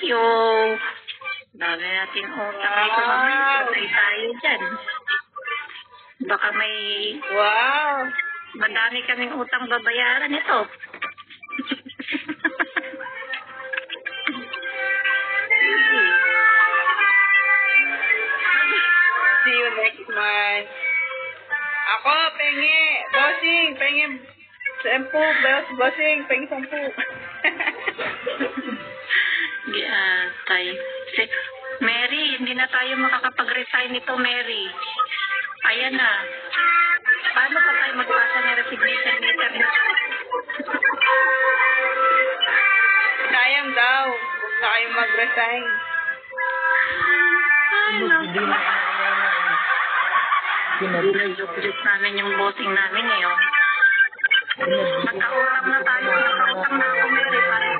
you. Dami natin utang dito. Patay tayo dyan. Baka may... Wow! Madami kaming utang babayaran ito. See you next month. Ako, pengi. Bossing, pengi. Sempu, bossing, pengi sempu. Yeah, tayo. Mary, hindi na tayo makakapag-resign nito, Mary. Ayan na. Paano pa tayo magpasa ng resignation letter? Sayang daw. Huwag na kayong mag-resign. Ay, naku. Pinag-joke namin yung bossing namin eh. Magkautang na tayo. Magkautang na ako, Mary. Para